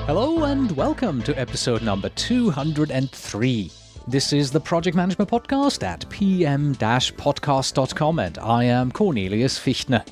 Hello and welcome to episode number 203. This is the Project Management Podcast at pm-podcast.com and I am Cornelius Fichtner.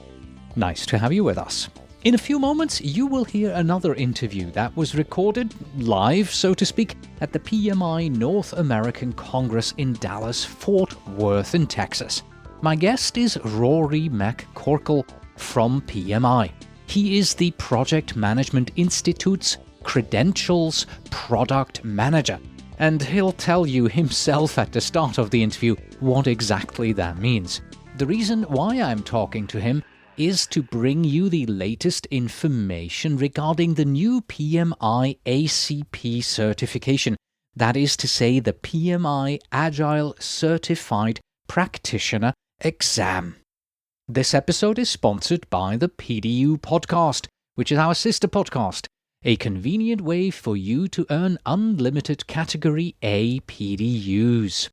Nice to have you with us. In a few moments, you will hear another interview that was recorded live, so to speak, at the PMI North American Congress in Dallas-Fort Worth in Texas. My guest is Rory McCorkle from PMI. He is the Project Management Institute's Credentials Product Manager, and he'll tell you himself at the start of the interview what exactly that means. The reason why I'm talking to him is to bring you the latest information regarding the new PMI-ACP certification, that is to say the PMI Agile Certified Practitioner exam. This episode is sponsored by the PDU podcast, which is our sister podcast, a convenient way for you to earn unlimited Category A PDUs.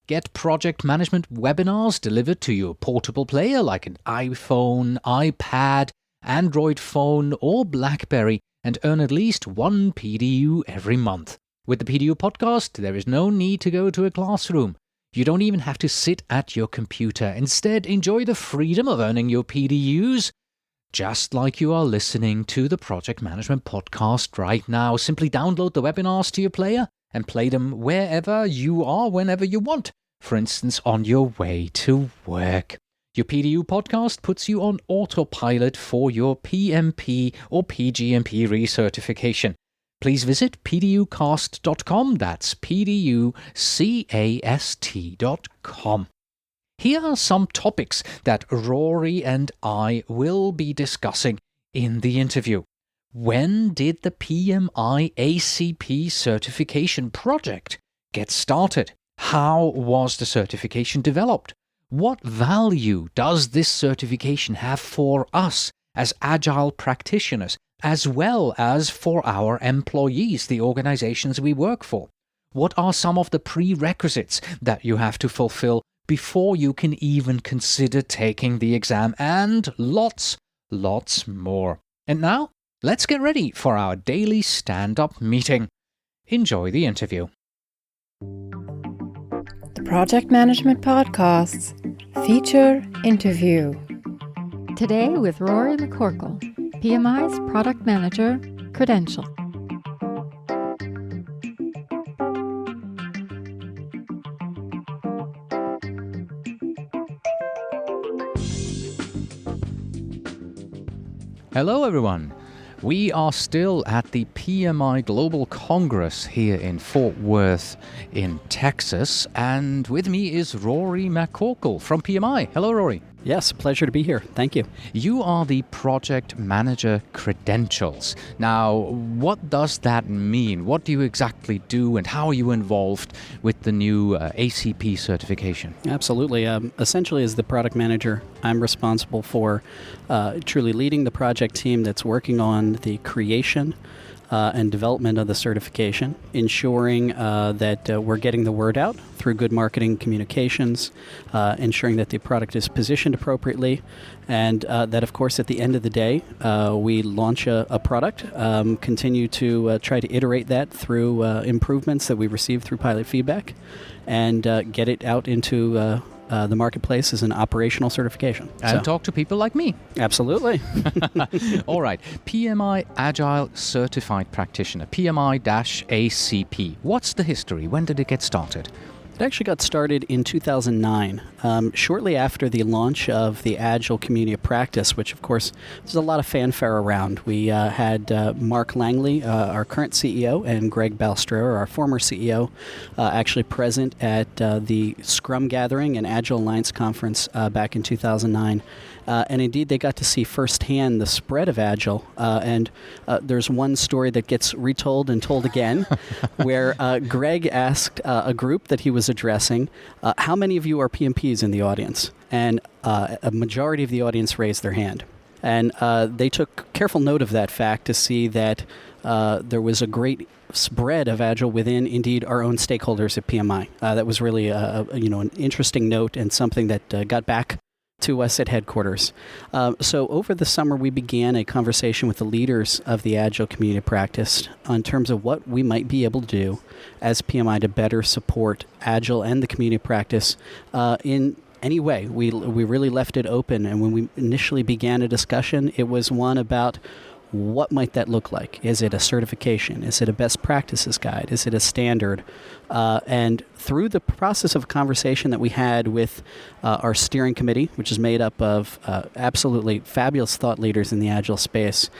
Get project management webinars delivered to your portable player like an iPhone, iPad, Android phone, or BlackBerry and earn at least one PDU every month. With the PDU podcast, there is no need to go to a classroom. You don't even have to sit at your computer. Instead, enjoy the freedom of earning your PDUs just like you are listening to the Project Management Podcast right now. Simply download the webinars to your player and play them wherever you are, whenever you want. For instance, on your way to work. Your PDU podcast puts you on autopilot for your PMP or PGMP recertification. Please visit pducast.com. That's pducast.com. Here are some topics that Rory and I will be discussing in the interview. When did the PMI-ACP certification project get started? How was the certification developed? What value does this certification have for us as Agile practitioners, as well as for our employees, the organizations we work for? What are some of the prerequisites that you have to fulfill before you can even consider taking the exam, and lots more. And now, let's get ready for our daily stand-up meeting. Enjoy the interview. The Project Management Podcast's feature interview. Today with Rory McCorkle, PMI's Product Manager, Credential. Hello everyone. We are still at the PMI Global Congress here in Fort Worth in Texas, and with me is Rory McCorkle from PMI. Hello, Rory. Yes, pleasure to be here. Thank you. You are the Project Manager Credentials. Now, what does that mean? What do you exactly do, and how are you involved with the new ACP certification? Absolutely. Essentially, as the product manager, I'm responsible for truly leading the project team that's working on the creation and development of the certification, ensuring that we're getting the word out through good marketing communications, ensuring that the product is positioned appropriately, and that, of course, at the end of the day, we launch a product, continue to try to iterate that through improvements that we receive through pilot feedback, and get it out into the marketplace as an operational certification. And talk to people like me. Absolutely. All right. PMI Agile Certified Practitioner, PMI-ACP. What's the history? When did it get started? It actually got started in 2009, shortly after the launch of the Agile Community of Practice, which, of course, there's a lot of fanfare around. We had Mark Langley, our current CEO, and Greg Balstrero, our former CEO, actually present at the Scrum Gathering and Agile Alliance Conference back in 2009. And indeed, they got to see firsthand the spread of Agile. And there's one story that gets retold and told again, where Greg asked a group that he was addressing, how many of you are PMPs in the audience? And a majority of the audience raised their hand. And they took careful note of that fact to see that there was a great spread of Agile within, indeed, our own stakeholders at PMI. That was really an interesting note and something that got back to us at headquarters. So over the summer, we began a conversation with the leaders of the Agile community practice in terms of what we might be able to do as PMI to better support Agile and the community practice in any way. We really left it open, and when we initially began a discussion, it was one about what might that look like? Is it a certification? Is it a best practices guide? Is it a standard? And through the process of conversation that we had with our steering committee, which is made up of absolutely fabulous thought leaders in the Agile space,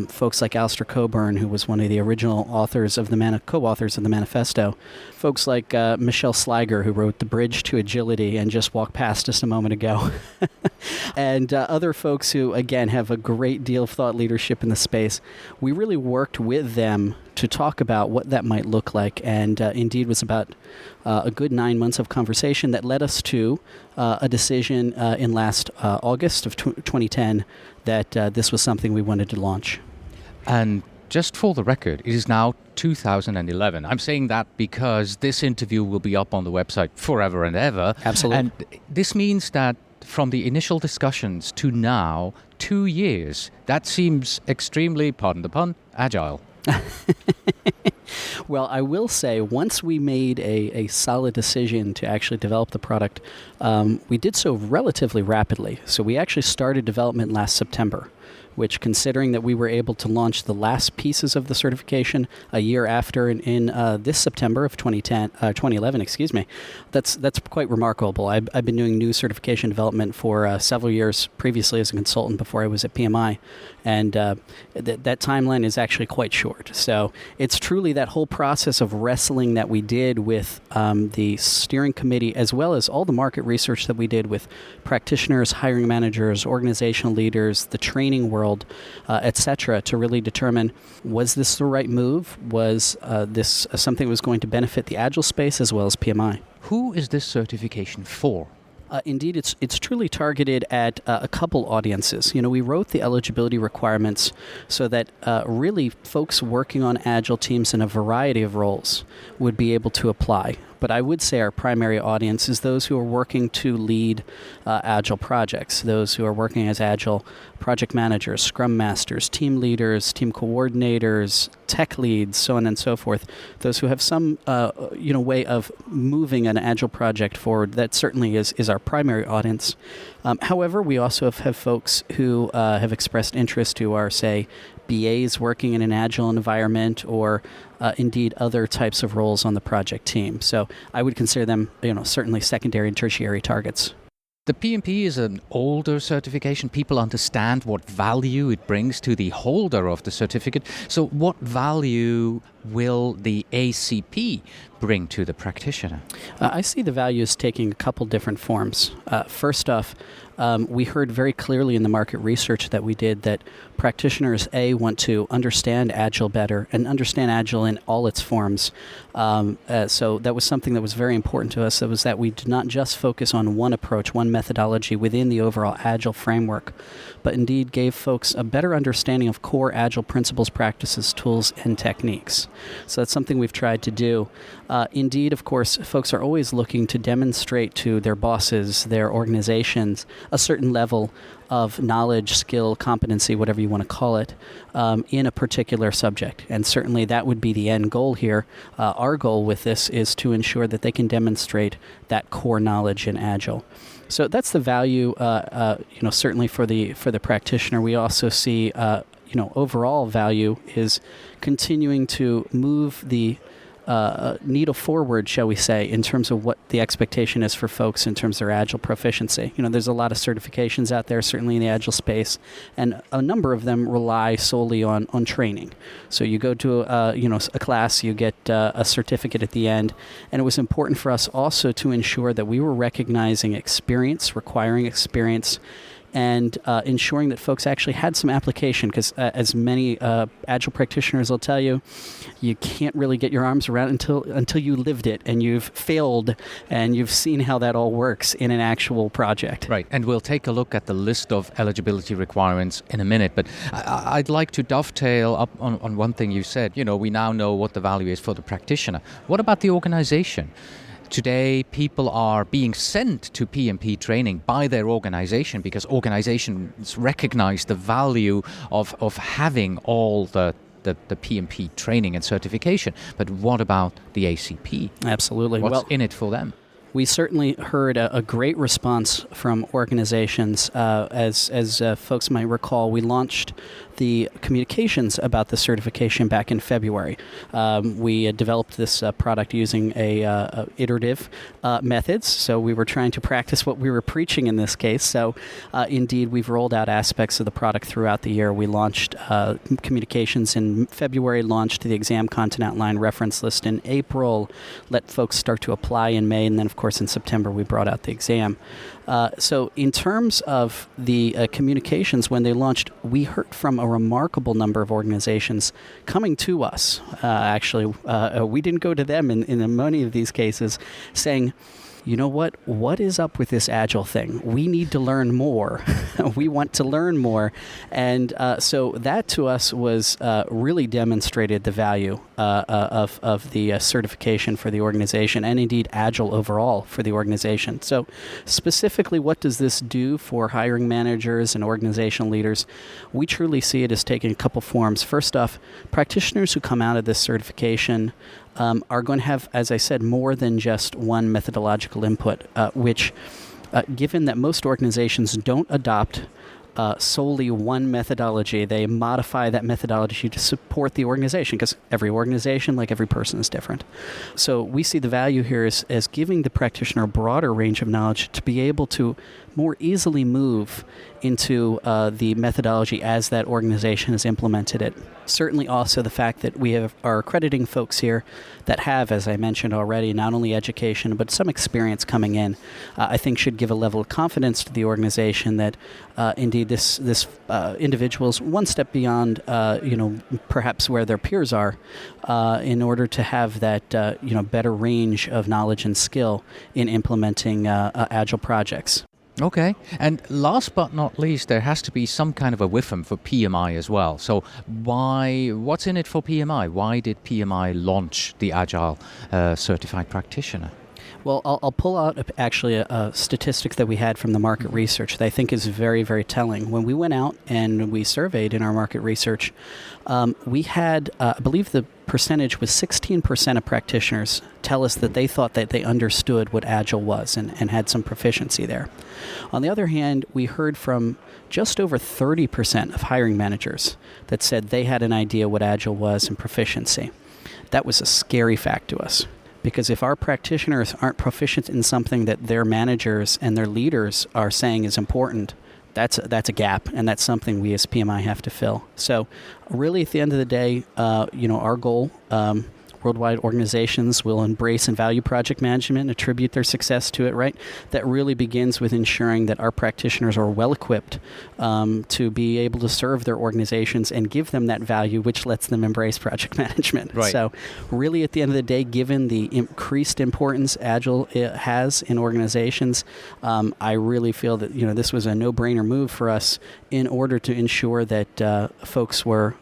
folks like Alistair Coburn, who was one of the original authors of co-authors of the manifesto, folks like Michelle Sliger, who wrote The Bridge to Agility and just walked past us a moment ago, and other folks who, again, have a great deal of thought leadership in the space. We really worked with them to talk about what that might look like, and indeed was about a good 9 months of conversation that led us to a decision in last August of 2010 that this was something we wanted to launch. And just for the record, it is now 2011. I'm saying that because this interview will be up on the website forever and ever. Absolutely. And this means that from the initial discussions to now, 2 years, that seems extremely, pardon the pun, agile. Well, I will say, once we made a solid decision to actually develop the product, we did so relatively rapidly. So we actually started development last September, which, considering that we were able to launch the last pieces of the certification a year after in this September of 2011, that's quite remarkable. I've been doing new certification development for several years previously as a consultant before I was at PMI, and that timeline is actually quite short. So it's truly that whole process of wrestling that we did with the steering committee, as well as all the market research that we did with practitioners, hiring managers, organizational leaders, the training world, etc., to really determine, was this the right move? Was this something that was going to benefit the Agile space as well as PMI? Who is this certification for? Indeed, it's truly targeted at a couple audiences. We wrote the eligibility requirements so that really folks working on Agile teams in a variety of roles would be able to apply. But I would say our primary audience is those who are working to lead Agile projects, those who are working as Agile project managers, Scrum Masters, team leaders, team coordinators, tech leads, so on and so forth. Those who have some way of moving an Agile project forward. That certainly is our primary audience. However, we also have folks who have expressed interest, who are, say, BAs working in an Agile environment, or indeed other types of roles on the project team. So I would consider them, certainly secondary and tertiary targets. The PMP is an older certification. People understand what value it brings to the holder of the certificate. So what value will the ACP bring to the practitioner? I see the value as taking a couple different forms. First off, we heard very clearly in the market research that we did that practitioners, want to understand Agile better and understand Agile in all its forms. So that was something that was very important to us. That was that we did not just focus on one approach, one methodology within the overall Agile framework, but indeed gave folks a better understanding of core Agile principles, practices, tools, and techniques. So that's something we've tried to do. Indeed, of course, folks are always looking to demonstrate to their bosses, their organizations, a certain level of knowledge, skill, competency, whatever you want to call it, in a particular subject. And certainly that would be the end goal here. Our goal with this is to ensure that they can demonstrate that core knowledge in Agile. So that's the value, certainly for the practitioner. We also see, overall value is continuing to move the needle forward, shall we say, in terms of what the expectation is for folks in terms of their Agile proficiency. There's a lot of certifications out there, certainly in the Agile space, and a number of them rely solely on training. So you go to a class, you get a certificate at the end, and it was important for us also to ensure that we were recognizing experience, requiring experience, and ensuring that folks actually had some application, because as many Agile practitioners will tell you, you can't really get your arms around until you lived it and you've failed and you've seen how that all works in an actual project. Right, and we'll take a look at the list of eligibility requirements in a minute, but I'd like to dovetail up on one thing you said. We now know what the value is for the practitioner. What about the organization? Today, people are being sent to PMP training by their organization because organizations recognize the value of having all the PMP training and certification. But what about the ACP? Absolutely. What's in it for them? We certainly heard a great response from organizations. As folks might recall, we launched the communications about the certification back in February. We developed this product using a iterative methods, so we were trying to practice what we were preaching in this case. So indeed, we've rolled out aspects of the product throughout the year. We launched communications in February, launched the exam content outline reference list in April, let folks start to apply in May, and then of course in September we brought out the exam. So in terms of the communications, when they launched, we heard from a remarkable number of organizations coming to us. Actually, we didn't go to them in many of these cases, saying, you know what is up with this Agile thing? We need to learn more. We want to learn more. And so that to us was really demonstrated the value of the certification for the organization and indeed Agile overall for the organization. So specifically, what does this do for hiring managers and organizational leaders? We truly see it as taking a couple forms. First off, practitioners who come out of this certification are going to have, as I said, more than just one methodological input, which, given that most organizations don't adopt solely one methodology, they modify that methodology to support the organization, because every organization, like every person, is different. So we see the value here as giving the practitioner a broader range of knowledge to be able to more easily move into the methodology as that organization has implemented it. Certainly also the fact that we are accrediting folks here that have, as I mentioned already, not only education but some experience coming in, I think should give a level of confidence to the organization that indeed this individual's one step beyond perhaps where their peers are in order to have that better range of knowledge and skill in implementing Agile projects. Okay. And last but not least, there has to be some kind of a WIFM for PMI as well. So what's in it for PMI? Why did PMI launch the Agile Certified Practitioner? Well, I'll pull out actually a statistic that we had from the market research that I think is very, very telling. When we went out and we surveyed in our market research, we had, I believe the percentage was 16% of practitioners tell us that they thought that they understood what Agile was and had some proficiency there. On the other hand, we heard from just over 30% of hiring managers that said they had an idea what Agile was and proficiency. That was a scary fact to us. Because if our practitioners aren't proficient in something that their managers and their leaders are saying is important, that's a gap, and that's something we as PMI have to fill. So really at the end of the day, our goal, worldwide organizations will embrace and value project management and attribute their success to it, right? That really begins with ensuring that our practitioners are well equipped to be able to serve their organizations and give them that value, which lets them embrace project management. Right. So really at the end of the day, given the increased importance Agile has in organizations, I really feel that this was a no-brainer move for us in order to ensure that folks were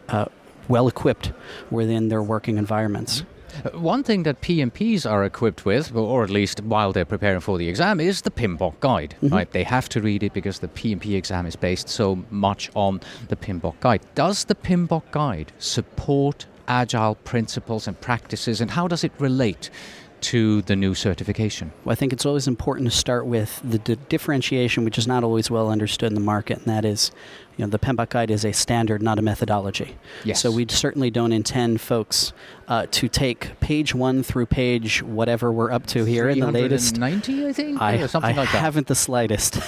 well equipped within their working environments. One thing that PMPs are equipped with, or at least while they're preparing for the exam, is the PMBOK guide. Mm-hmm. Right? They have to read it because the PMP exam is based so much on the PMBOK guide. Does the PMBOK guide support Agile principles and practices, and how does it relate to the new certification? Well, I think it's always important to start with the differentiation, which is not always well understood in the market, and that is, the PMBOK guide is a standard, not a methodology. Yes. So we certainly don't intend folks to take page 1 through page whatever we're up to here in the latest 390, I think, or something like that. I haven't the slightest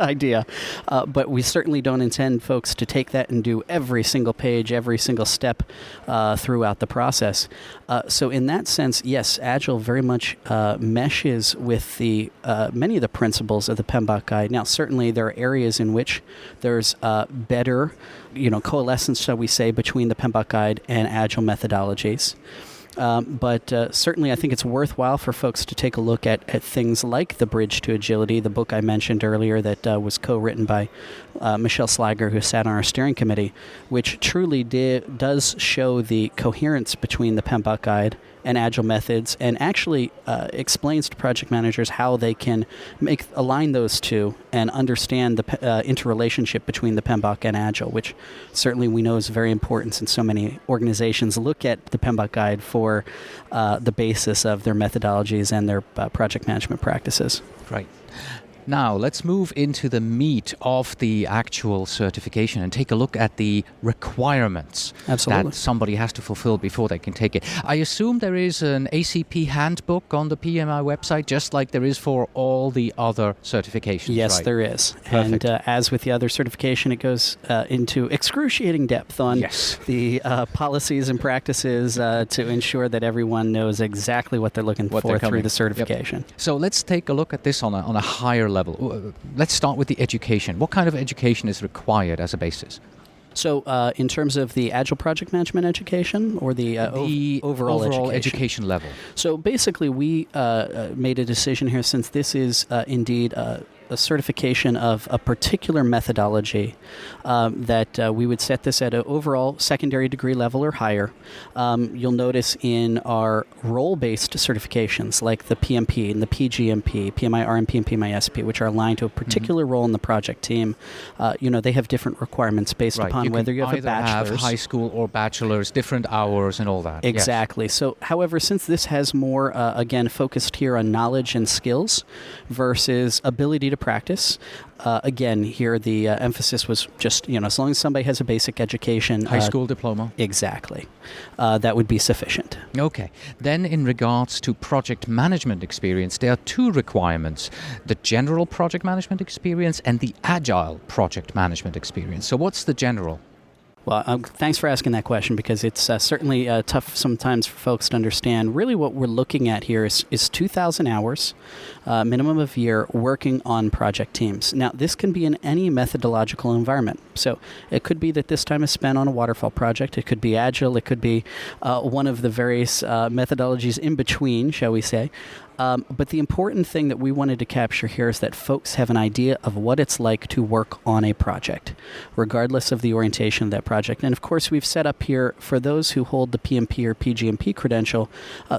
idea, but we certainly don't intend folks to take that and do every single page, every single step throughout the process. So in that sense, yes, Agile very much meshes with the many of the principles of the PMBOK guide. Now, certainly there are areas in which there's better, coalescence, shall we say, between the PMBOK guide and Agile methodologies. But certainly I think it's worthwhile for folks to take a look at things like The Bridge to Agility, the book I mentioned earlier that was co-written by Michelle Sliger, who sat on our steering committee, which truly does show the coherence between the PMBOK guide and Agile methods, and actually explains to project managers how they can align those two and understand the interrelationship between the PMBOK and Agile, which certainly we know is very important since so many organizations look at the PMBOK guide for the basis of their methodologies and their project management practices. Right. Now, let's move into the meat of the actual certification and take a look at the requirements Absolutely. that somebody has to fulfill before they can take it. I assume there is an ACP handbook on the PMI website, just like there is for all the other certifications, Yes, right? there is. Perfect. And as with the other certification, it goes into excruciating depth on the policies and practices to ensure that everyone knows exactly what they're looking for through the certification. Yep. So let's take a look at this on a higher level. Let's start with the education. What kind of education is required as a basis? So in terms of the Agile project management education or the overall education level? So basically we made a decision here, since this is indeed a certification of a particular methodology, that we would set this at an overall secondary degree level or higher. You'll notice in our role-based certifications like the PMP and the PGMP, PMI-RMP and PMI-ACP, which are aligned to a particular role in the project team, they have different requirements based upon whether you have a bachelor's. Have high school or bachelor's, different hours and all that. Exactly. Yes. So, however, since this has more, again, focused here on knowledge and skills versus ability to practice, again, here the emphasis was just, as long as somebody has a basic education. High school diploma. Exactly. That would be sufficient. Okay. Then in regards to project management experience, there are two requirements: the general project management experience and the agile project management experience. So what's the general? Well, thanks for asking that question, because it's certainly tough sometimes for folks to understand. Really what we're looking at here is 2,000 hours, minimum of a year, working on project teams. Now, this can be in any methodological environment. So it could be that this time is spent on a waterfall project. It could be Agile. It could be one of the various methodologies in between, shall we say. But the important thing that we wanted to capture here is that folks have an idea of what it's like to work on a project, regardless of the orientation of that project. And of course, we've set up here, for those who hold the PMP or PGMP credential,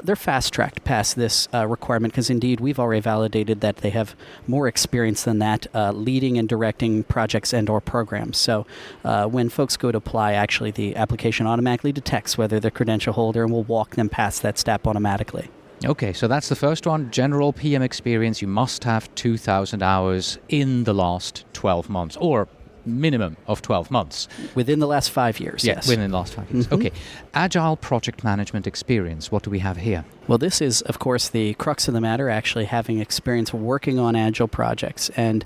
they're fast-tracked past this requirement, because indeed we've already validated that they have more experience than that leading and directing projects and or programs. So when folks go to apply, actually the application automatically detects whether they're credential holder and will walk them past that step automatically. Okay, so that's the first one. General PM experience, you must have 2,000 hours in the last 12 months, or minimum of 12 months. Within the last 5 years, yes. Within the last 5 years. Okay. Agile project management experience, what do we have here? Well, this is, of course, the crux of the matter, actually having experience working on Agile projects. And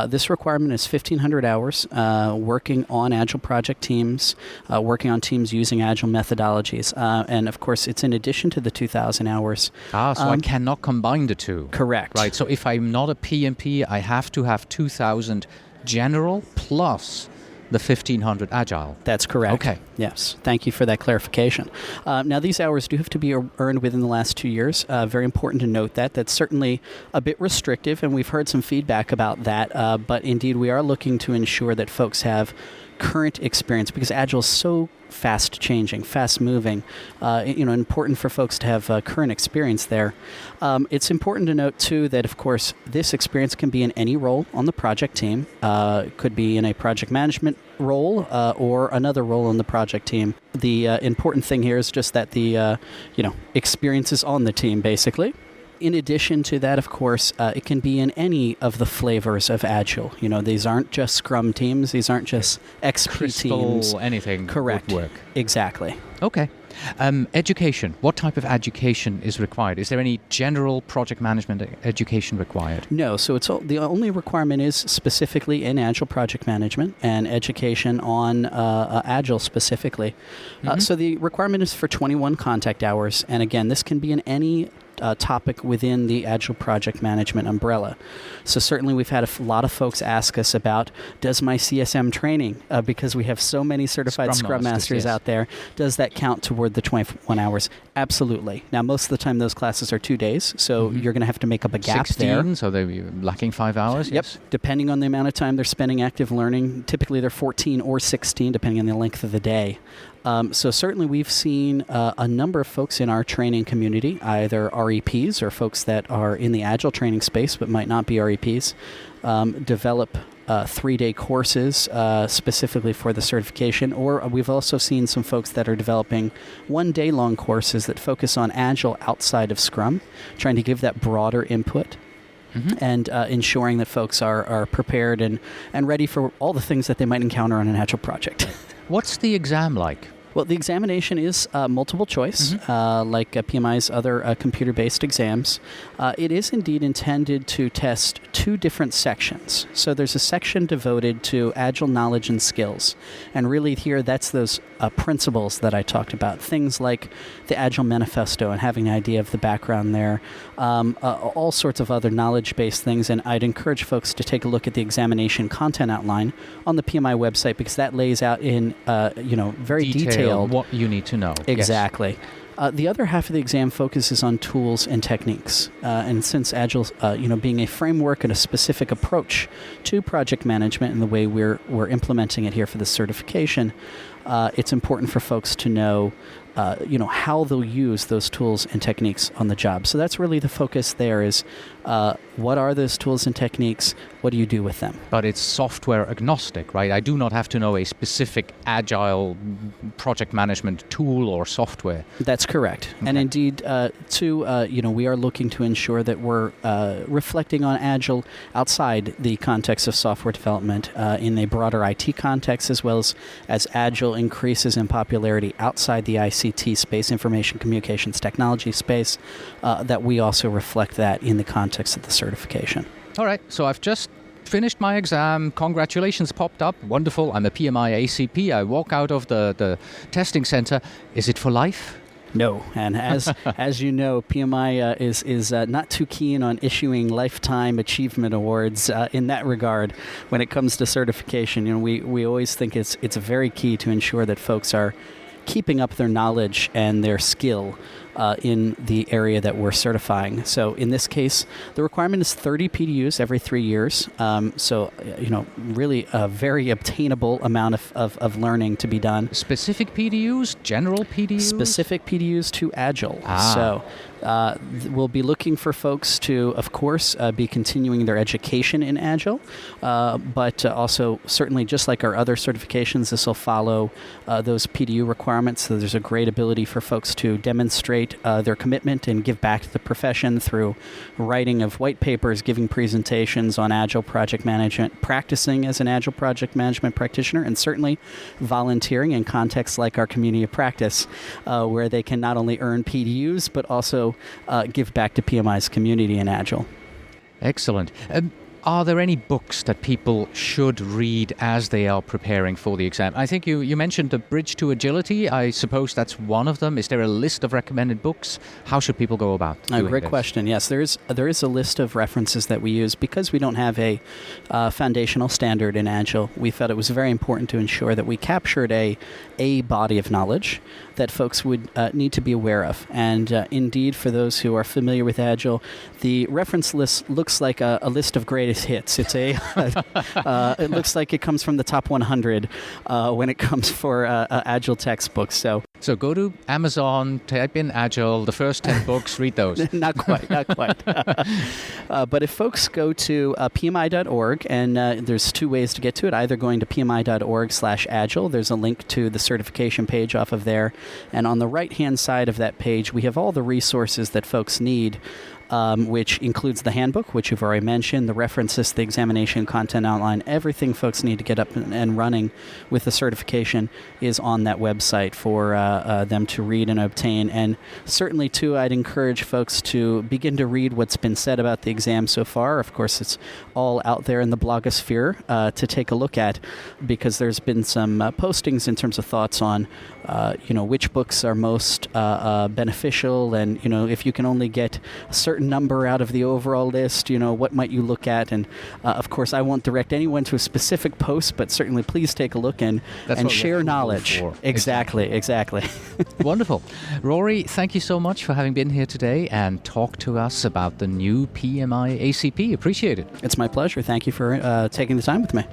this requirement is 1,500 hours working on Agile project teams, working on teams using Agile methodologies. And, of course, it's in addition to the 2,000 hours. So I cannot combine the two. Correct. Right. So if I'm not a PMP, I have to have 2,000 general plus the 1,500 Agile. That's correct. Okay. Yes. Thank you for that clarification. Now, these hours do have to be earned within the last 2 years. Very important to note that. That's certainly a bit restrictive, and we've heard some feedback about that. But indeed, we are looking to ensure that folks have current experience, because Agile is so fast changing, fast moving, important for folks to have current experience there. It's important to note too that, of course, this experience can be in any role on the project team. It could be in a project management role or another role on the project team. The important thing here is just that the experience is on the team, basically. In addition to that, of course, it can be in any of the flavors of Agile. These aren't just Scrum teams. These aren't just XP Crystal, teams. anything Correct. would work. Exactly. Okay. Education. What type of education is required? Is there any general project management education required? No. So the only requirement is specifically in Agile project management and education on Agile specifically. So the requirement is for 21 contact hours. And again, this can be in any topic within the Agile project management umbrella. So certainly we've had a lot of folks ask us about, does my CSM training, because we have so many certified Scrum Masters yes. out there, does that count towards for the 21 hours? Absolutely. Now, most of the time, those classes are 2 days, so you're going to have to make up a gap 16, there. so they're lacking 5 hours? Yep. Yes. Depending on the amount of time they're spending active learning, typically they're 14 or 16, depending on the length of the day. So certainly we've seen a number of folks in our training community, either REPs or folks that are in the Agile training space but might not be REPs, develop 3-day courses specifically for the certification, or we've also seen some folks that are developing 1-day-long courses that focus on Agile outside of Scrum, trying to give that broader input. And ensuring that folks are prepared and ready for all the things that they might encounter on an Agile project. What's the exam like? Well, the examination is multiple choice, like PMI's other computer-based exams. It is indeed intended to test 2 different sections. So there's a section devoted to Agile knowledge and skills. And really here, that's those principles that I talked about. Things like the Agile Manifesto and having an idea of the background there. All sorts of other knowledge-based things. And I'd encourage folks to take a look at the examination content outline on the PMI website, because that lays out in very detailed what you need to know. Exactly. Yes. The other half of the exam focuses on tools and techniques. And since Agile, being a framework and a specific approach to project management and the way we're implementing it here for the certification, it's important for folks to know how they'll use those tools and techniques on the job. So that's really the focus there is, what are those tools and techniques? What do you do with them? But it's software agnostic, right? I do not have to know a specific Agile project management tool or software. That's correct. Okay. And indeed, we are looking to ensure that we're reflecting on Agile outside the context of software development in a broader IT context, as well as Agile increases in popularity outside the ICT space, information communications technology space, that we also reflect that in the context of the certification. All right, so I've just finished my exam. Congratulations popped up. Wonderful. I'm a PMI-ACP. I walk out of the testing center. Is it for life? No, and as you know, PMI is not too keen on issuing lifetime achievement awards in that regard. When it comes to certification, we always think it's very key to ensure that folks are keeping up their knowledge and their skill in the area that we're certifying. So in this case, the requirement is 30 PDUs every 3 years. Really a very obtainable amount of learning to be done. Specific PDUs? General PDUs? Specific PDUs to Agile. So we'll be looking for folks to, of course, be continuing their education in Agile, but also certainly just like our other certifications, this will follow those PDU requirements. So there's a great ability for folks to demonstrate their commitment and give back to the profession through writing of white papers, giving presentations on Agile project management, practicing as an Agile project management practitioner, and certainly volunteering in contexts like our community of practice, where they can not only earn PDUs, but also give back to PMI's community in Agile. Excellent. Are there any books that people should read as they are preparing for the exam? I think you mentioned The Bridge to Agility. I suppose that's one of them. Is there a list of recommended books? How should people go about doing Great this? question. Yes, there is a list of references that we use. Because we don't have a foundational standard in Agile, we felt it was very important to ensure that we captured a body of knowledge that folks would need to be aware of. And indeed, for those who are familiar with Agile, the reference list looks like a list of greatest hits. It's it looks like it comes from the top 100 when it comes for Agile textbooks. So go to Amazon, type in Agile, the first 10 books, read those. Not quite. But if folks go to PMI.org, and there's 2 ways to get to it, either going to PMI.org/Agile, there's a link to the certification page off of there, and on the right-hand side of that page, we have all the resources that folks need, which includes the handbook, which you've already mentioned, the references, the examination content outline. Everything folks need to get up and running with the certification is on that website for them to read and obtain. And certainly, too, I'd encourage folks to begin to read what's been said about the exam so far. Of course, it's all out there in the blogosphere to take a look at, because there's been some postings in terms of thoughts on which books are most beneficial, and if you can only get certain certain number out of the overall list, what might you look at? And of course, I won't direct anyone to a specific post, but certainly please take a look and share knowledge. Exactly. Wonderful. Rory, thank you so much for having been here today and talk to us about the new PMI-ACP. Appreciate it. It's my pleasure. Thank you for taking the time with me.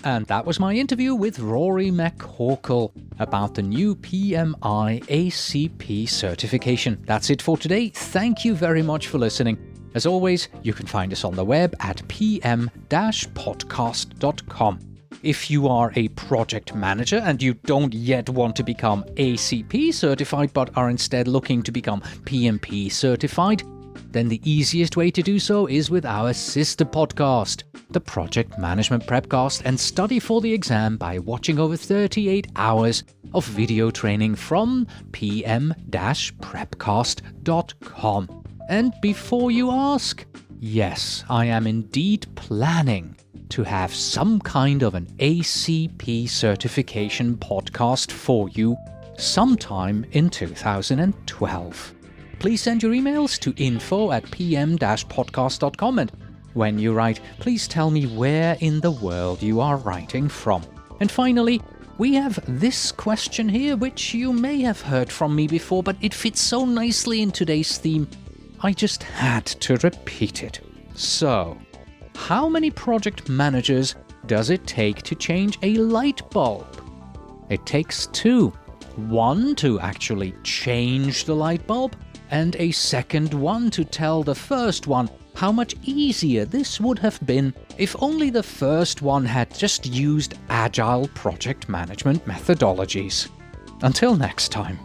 And that was my interview with Rory McCorkle about the new PMI-ACP certification. That's it for today. Thank you very much for listening. As always, you can find us on the web at pm-podcast.com. If you are a project manager and you don't yet want to become ACP certified but are instead looking to become PMP certified, then the easiest way to do so is with our sister podcast, the Project Management Prepcast, and study for the exam by watching over 38 hours of video training from pm-prepcast.com. And before you ask, yes, I am indeed planning to have some kind of an ACP certification podcast for you sometime in 2012. Please send your emails to info@pm-podcast.com, and when you write, please tell me where in the world you are writing from. And finally, we have this question here, which you may have heard from me before, but it fits so nicely in today's theme, I just had to repeat it. So, how many project managers does it take to change a light bulb? It takes 2. 1 to actually change the light bulb, and a second one to tell the first one how much easier this would have been if only the first one had just used agile project management methodologies. Until next time.